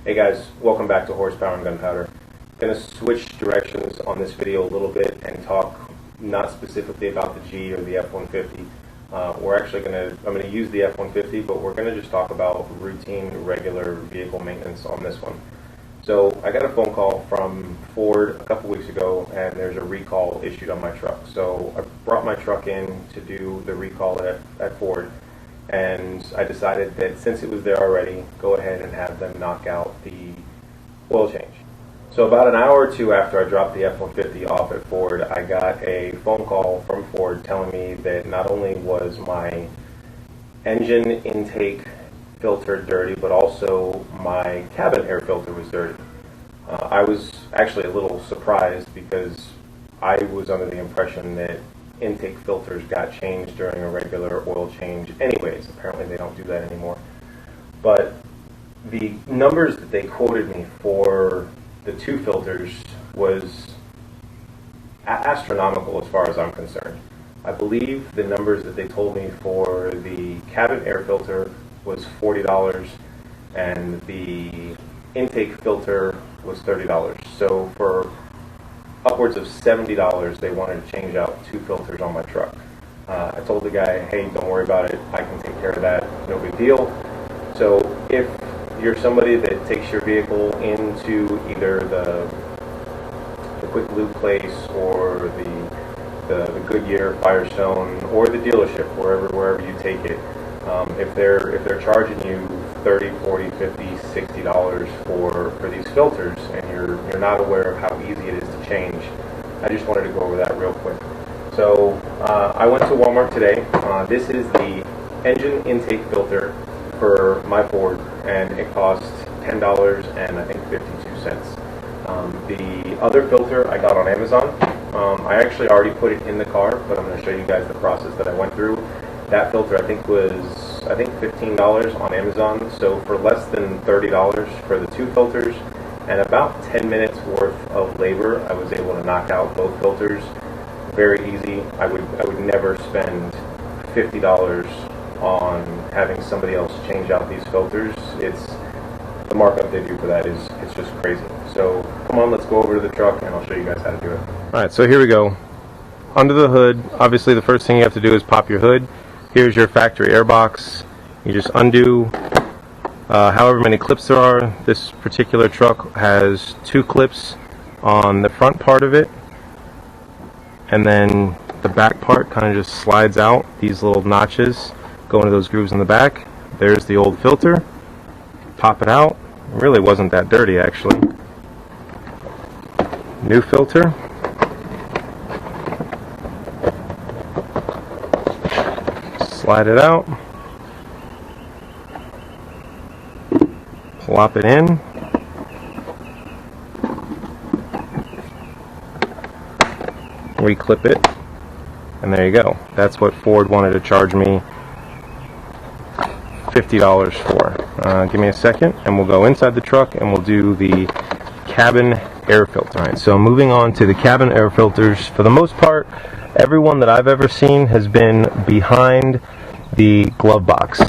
Hey guys, welcome back to Horsepower and Gunpowder. Going to switch directions on this video a little bit and talk not specifically about the G or the F-150. I'm going to use the F-150, but we're going to just talk about routine, regular vehicle maintenance on this one. So I got a phone call from Ford a couple weeks ago, and there's a recall issued on my truck. So I brought my truck in to do the recall at Ford, and I decided that since it was there already, go ahead and have them knock out the oil change. So about an hour or two after I dropped the F-150 off at Ford, I got a phone call from Ford telling me that not only was my engine intake filter dirty, but also my cabin air filter was dirty. I was actually a little surprised because I was under the impression that intake filters got changed during a regular oil change anyways. Apparently they don't do that anymore. But the numbers that they quoted me for the two filters was astronomical as far as I'm concerned. I believe the numbers that they told me for the cabin air filter was $40 and the intake filter was $30. So for upwards of $70 they wanted to change out two filters on my truck. I told the guy, hey, don't worry about it, I can take care of that, no big deal. So if you're somebody that takes your vehicle into either the quick lube place or the Goodyear, Firestone, or the dealership, wherever you take it, if they're charging you $30, $40, $50, $60 for these filters, and you're not aware of how easy it is to change, I just wanted to go over that real quick. So I went to Walmart today. This is the engine intake filter for my Ford, and it cost $10 and I think 52 cents. The other filter I got on Amazon. I actually already put it in the car, but I'm going to show you guys the process that I went through. That filter was $15 on Amazon, so for less than $30 for the two filters and about 10 minutes worth of labor, I was able to knock out both filters. Very easy. I would never spend $50 on having somebody else change out these filters. The markup they do for that it's just crazy. So come on, let's go over to the truck and I'll show you guys how to do it. Alright, so here we go. Under the hood, obviously the first thing you have to do is pop your hood. Here's your factory air box. You just undo however many clips there are. This particular truck has two clips on the front part of it, and then the back part kind of just slides out. These little notches go into those grooves in the back. There's the old filter. Pop it out. It really wasn't that dirty, actually. New filter. Slide it out. Plop it in. Reclip it. And there you go. That's what Ford wanted to charge me $50 for. Give me a second and we'll go inside the truck and we'll do the cabin air filter. Alright, so moving on to the cabin air filters. For the most part, everyone that I've ever seen has been behind the glove box.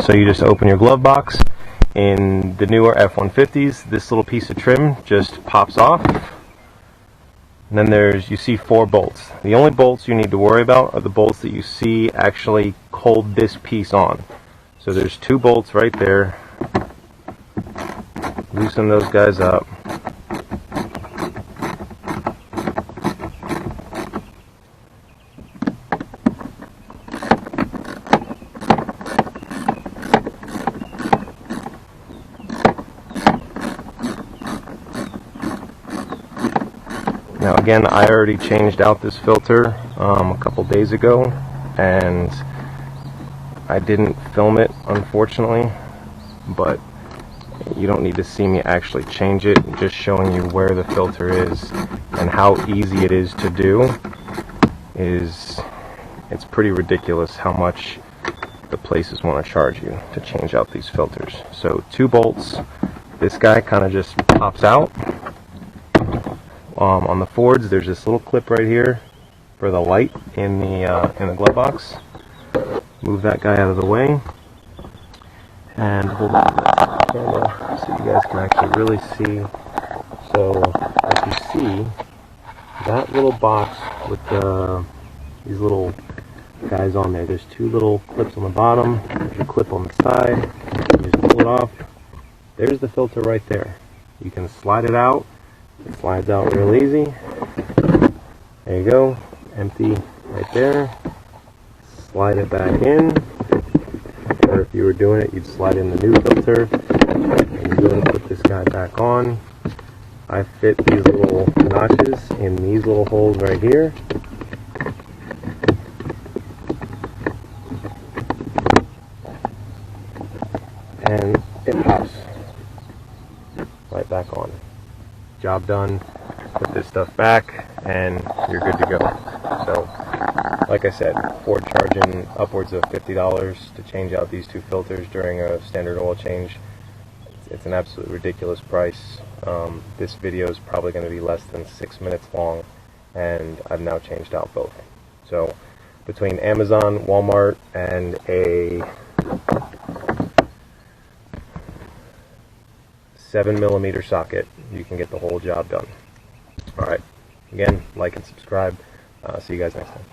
So you just open your glove box. In the newer F-150s, this little piece of trim just pops off. And then you see 4 bolts. The only bolts you need to worry about are the bolts that you see actually hold this piece on. So there's 2 bolts right there. Loosen those guys up. Now again, I already changed out this filter a couple days ago, and I didn't film it, unfortunately, but you don't need to see me actually change it. Just showing you where the filter is and how easy it is to do it's pretty ridiculous how much the places want to charge you to change out these filters. So 2 bolts. This guy kind of just pops out. On the Fords, there's this little clip right here for the light in the glove box. Move that guy out of the way and hold on to that. camera so you guys can actually really see. So as you see, that little box with these little guys on there, there's two little clips on the bottom, there's a clip on the side. You just pull it off. There's the filter right there. You can slide it out. It slides out real easy. There you go, empty right there. Slide it back in, or if you were doing it, you'd slide in the new filter, and you go and put this guy back on. I fit these little notches in these little holes right here. And it pops right back on. Job done. Put this stuff back and you're good to go. So like I said, Ford charging upwards of $50 to change out these two filters during a standard oil change. It's an absolutely ridiculous price. This video is probably going to be less than 6 minutes long, and I've now changed out both. So between Amazon, Walmart, and a 7mm socket, you can get the whole job done. Alright, again, like and subscribe. See you guys next time.